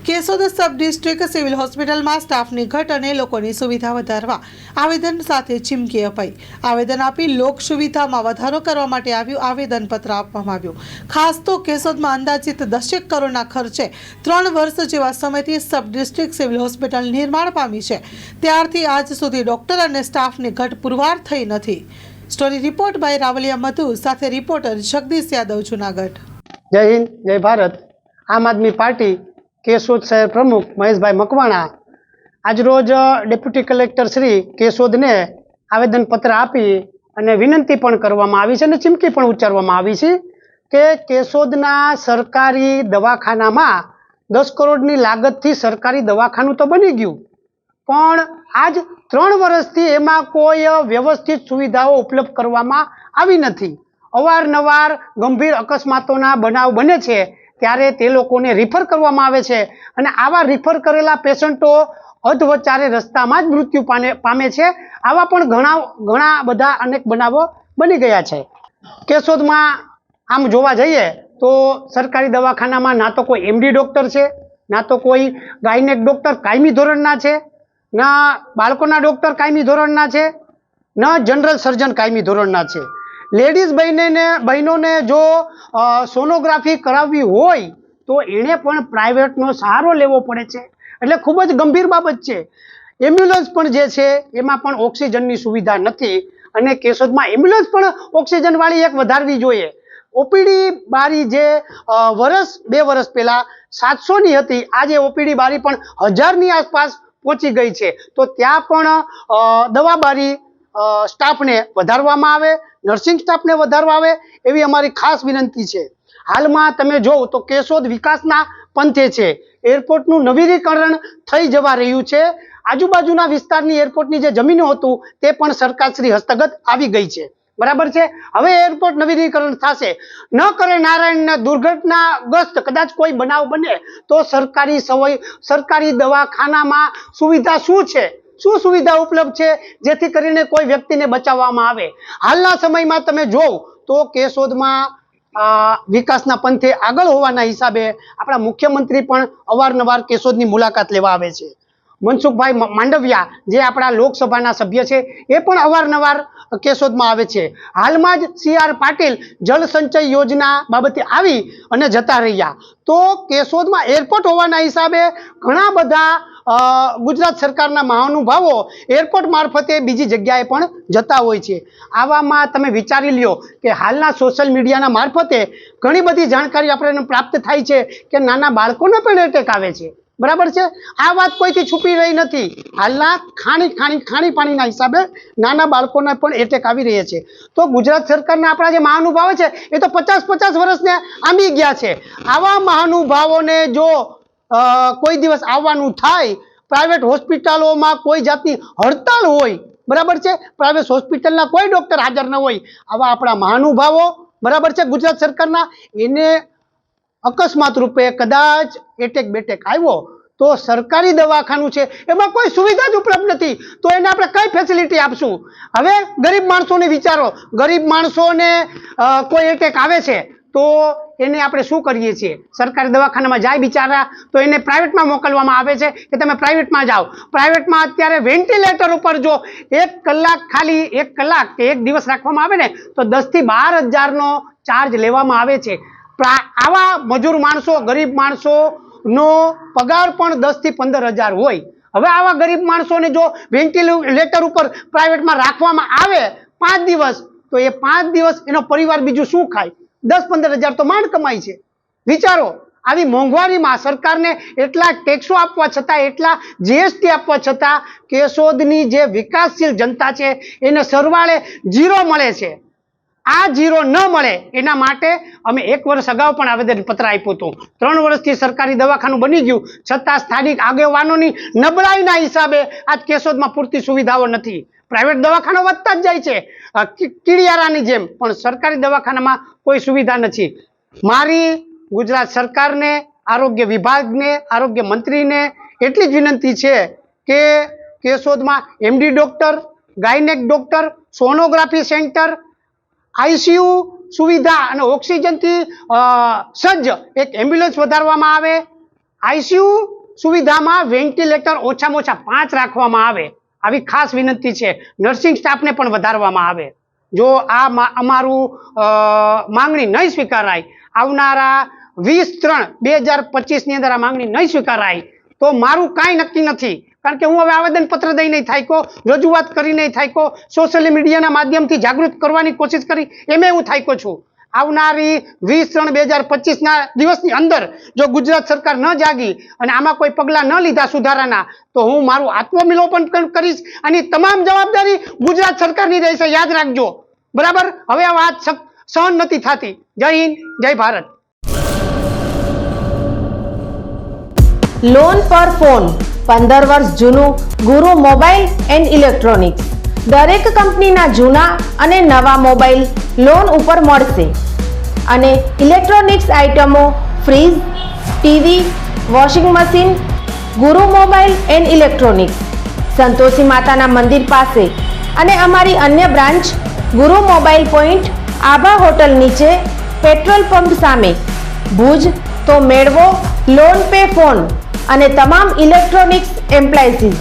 Keshod sub district civil હોસ્પિટલમાં સ્ટાફની ઘટ અને લોકોની સુવિધા વધારવા આવેદન સાથે ચીમકી અપાઈ. આવેદન આપી લોક સુવિધામાં વધારો કરવા માટે આવેદનપત્ર આપવામાં આવ્યું. ખાસ તો કેશોદમાં અંદાજિત 10 કરોડના ખર્ચે 3 વર્ષ જેવા સમયથી સબ ડિસ્ટ્રિક્ટ સિવિલ હોસ્પિટલ નિર્માણ પામી છે. ત્યારથી આજ સુધી ડોક્ટર અને સ્ટાફની ઘટ પુરવાર થઈ નથી. સ્ટોરી રિપોર્ટ બાય રાવલિયા મધુ સાથે રિપોર્ટર જગદીશ યાદવ, જુનાગઢ. જય હિન્દ, જય ભારત. આમ આદમી પાર્ટી કેશોદ શહેર પ્રમુખ મહેશભાઈ મકવાણા આજરોજ ડેપ્યુટી કલેક્ટર શ્રી કેશોદને આવેદનપત્ર આપી અને વિનંતી પણ કરવામાં આવી છે અને ચીમકી પણ ઉચ્ચારવામાં આવી છે કે કેશોદના સરકારી દવાખાનામાં 10 કરોડની લાગતથી સરકારી દવાખાનું તો બની ગયું, પણ આજ 3 વર્ષથી એમાં કોઈ વ્યવસ્થિત સુવિધાઓ ઉપલબ્ધ કરવામાં આવી નથી. અવારનવાર ગંભીર અકસ્માતોના બનાવ બને છે ત્યારે તે લોકોને રિફર કરવામાં આવે છે અને આવા રિફર કરેલા પેશન્ટો અધવચ્ચારે રસ્તામાં જ મૃત્યુ પામે છે. આવા પણ ઘણા બધા અનેક બનાવો બની ગયા છે. કેશોદમાં આમ જોવા જઈએ તો સરકારી દવાખાનામાં ના તો કોઈ એમડી ડૉક્ટર છે, ના તો કોઈ ગાયનેક ડૉક્ટર કાયમી ધોરણના છે, ના બાળકોના ડૉક્ટર કાયમી ધોરણના છે, ન જનરલ સર્જન કાયમી ધોરણના છે. લેડીઝ બહેનોને જો સોનોગ્રાફી કરાવવી હોય તો એણે પણ પ્રાઇવેટનો સહારો લેવો પડે છે, એટલે ખૂબ જ ગંભીર બાબત છે. એમ્બ્યુલન્સ પણ જે છે એમાં પણ ઓક્સિજનની સુવિધા નથી અને કેશોદમાં એમ્બ્યુલન્સ પણ ઓક્સિજનવાળી એક વધારવી જોઈએ. ઓપીડી બારી જે 2 વર્ષ પહેલાં 700ની હતી, આજે ઓપીડી બારી પણ 1000ની આસપાસ પહોંચી ગઈ છે. તો ત્યાં પણ દવા બારી સ્ટાફને વધારવામાં આવે, નર્સિંગ સ્ટાફને વધારવા આવે એવી અમારી ખાસ વિનંતી છે. હાલમાં તમે જોવો તો કેશોદ વિકાસના પંથે છે. એરપોર્ટનું નવીનીકરણ થઈ જવા રહ્યું છે. આજુબાજુના વિસ્તારની એરપોર્ટની જે જમીનો હતું તે પણ સરકારશ્રી હસ્તગત આવી ગઈ છે, બરાબર છે. હવે એરપોર્ટ નવીનીકરણ થશે. ન કરે નારાયણને દુર્ઘટનાગ્રસ્ત કદાચ કોઈ બનાવ બને તો સરકારી દવાખાનામાં સુવિધા શું છે, શું સુવિધા ઉપલબ્ધ છે જેથી કરીને કોઈ વ્યક્તિને બચાવવામાં આવે. હાલના સમયમાં તમે જોવો તો કેશોદમાં વિકાસના પંથે આગળ હોવાના હિસાબે આપણા મુખ્યમંત્રી પણ અવારનવાર કેશોદની મુલાકાત લેવા આવે છે. મનસુખભાઈ માંડવિયા જે આપણા લોકસભાના સભ્ય છે એ પણ અવારનવાર કેશોદમાં આવે છે. હાલમાં જ CR પાટીલ જળ સંચય યોજના બાબતે આવી અને જતા રહ્યા. તો કેશોદમાં એરપોર્ટ હોવાના હિસાબે ઘણા બધા ગુજરાત સરકારના મહાનુભાવો એરપોર્ટ મારફતે બીજી જગ્યાએ પણ જતા હોય છે. આવામાં તમે વિચારી લ્યો કે હાલના સોશિયલ મીડિયાના મારફતે ઘણી બધી જાણકારી આપણને પ્રાપ્ત થાય છે કે નાના બાળકોને પણ એટેક આવે છે, બરાબર છે. આ વાત કોઈથી છુપી રહી નથી. હાલના ખાણી પાણીના હિસાબે નાના બાળકોને પણ એટેક આવી રહ્યા છે. તો ગુજરાત સરકારના આપણા જે મહાનુભાવો છે એ તો 50 વર્ષને આંબી ગયા છે. આવા મહાનુભાવોને જો કોઈ દિવસ આવવાનું થાય, પ્રાઇવેટ હોસ્પિટલોમાં કોઈ જાતની હડતાલ હોય, બરાબર છે, પ્રાઇવેટ હોસ્પિટલના કોઈ ડૉક્ટર હાજર ન હોય, આવા આપણા મહાનુભાવો, બરાબર છે, ગુજરાત સરકારના, એને અકસ્માત રૂપે કદાચ એટેક બેટેક આવ્યો તો સરકારી દવાખાનું છે એમાં કોઈ સુવિધા જ ઉપલબ્ધ નથી, તો એને આપણે કઈ ફેસિલિટી આપશું? હવે ગરીબ માણસોને વિચારો, ગરીબ માણસોને કોઈ એટેક આવે છે તો એને આપણે શું કરીએ છીએ? સરકારી દવાખાનામાં જાય બિચારા તો એને પ્રાઇવેટમાં મોકલવામાં આવે છે કે તમે પ્રાઇવેટમાં જાઓ. પ્રાઇવેટમાં અત્યારે વેન્ટિલેટર ઉપર જો 1 કલાક ખાલી 1 કલાક કે 1 દિવસ રાખવામાં આવે ને તો 10 થી 12 હજારનો ચાર્જ લેવામાં આવે છે. આવા મજૂર માણસો, ગરીબ માણસોનો પગાર પણ 10 થી 15 હજાર હોય. હવે આવા ગરીબ માણસોને જો વેન્ટિલેટર ઉપર પ્રાઇવેટમાં રાખવામાં આવે 5 દિવસ, તો એ 5 દિવસ એનો પરિવાર બીજું શું ખાય? 10-15 હજાર તો માંડ કમાય છે. વિચારો, આવી મોંઘવારીમાં સરકારને એટલા ટેક્સો આપવા છતાં, એટલા GST આપવા છતાં કેશોદની જે વિકાસશીલ જનતા છે એને સરવાળે 0 મળે છે. આ 0 ન મળે એના માટે અમે 1 વર્ષ અગાઉ પણ આવેદનપત્ર આપ્યું હતું. 3 વર્ષથી સરકારી દવાખાનું બની ગયું છતાં સ્થાનિક આગેવાનોની નબળાઈના હિસાબે આજ કેશોદમાં પૂરતી સુવિધાઓ નથી. પ્રાઇવેટ દવાખાના વધતા જ જાય છે કીડિયારાની જેમ, પણ સરકારી દવાખાનામાં કોઈ સુવિધા નથી. મારી ગુજરાત સરકારને, આરોગ્ય વિભાગને, આરોગ્ય મંત્રીને એટલી જ વિનંતી છે કે કેશોદમાં MD doctor, gynaec doctor, sonography centre, ICU સુવિધા અને ઓક્સિજનથી સજ્જ એક એમ્બ્યુલન્સ વધારવામાં આવે આઈસીયુ સુવિધામાં વેન્ટિલેટર ઓછામાં ઓછા 5 રાખવામાં આવે, આવી ખાસ વિનંતી છે. નર્સિંગ સ્ટાફને પણ વધારવામાં આવે. જો આ અમારું માંગણી નહીં સ્વીકારાય, આવનારા 20/3/2025 ની અંદર આ માંગણી નહીં સ્વીકારાય તો મારું કાંઈ નક્કી નથી. કારણ કે હું હવે આવેદનપત્ર દઈ નહીં થાક્યો, રજૂઆત કરી નહીં થાક્યો, સોશિયલ મીડિયાના માધ્યમથી જાગૃત કરવાની કોશિશ કરી એમે હું થાક્યો છું. આવનારી 20/3/2025 ના દિવસની અંદર જો ગુજરાત સરકાર ન જાગી અને આમાં કોઈ પગલાં ન લીધા સુધારાના તો હું મારું આત્મવિલોપન કરીશ અને તમામ જવાબદારી ગુજરાત સરકારની રહેશે. યાદ રાખજો, બરાબર? હવે આ વાત સહન નથી થતી. જય હિન્દ, જય ભારત. લોન પર ફોન 15 વર્ષ જૂનું ગુરુ મોબાઈલ એન્ડ ઇલેક્ટ્રોનિક્સ. દરેક કંપનીના જૂના અને નવા મોબાઈલ લોન ઉપર મળશે અને ઇલેક્ટ્રોનિક્સ આઇટમો ફ્રીજ, ટીવી, વોશિંગ મશીન. ગુરુ મોબાઈલ એન્ડ ઇલેક્ટ્રોનિક્સ, સંતોષી માતાના મંદિર પાસે અને અમારી અન્ય બ્રાન્ચ ગુરુ મોબાઈલ પોઈન્ટ, આભા હોટલ નીચે, પેટ્રોલ પંપ સામે, ભુજ. તો મેળવો લોન પે ફોન અને તમામ ઇલેક્ટ્રોનિક્સ એપ્લાયન્સીસ.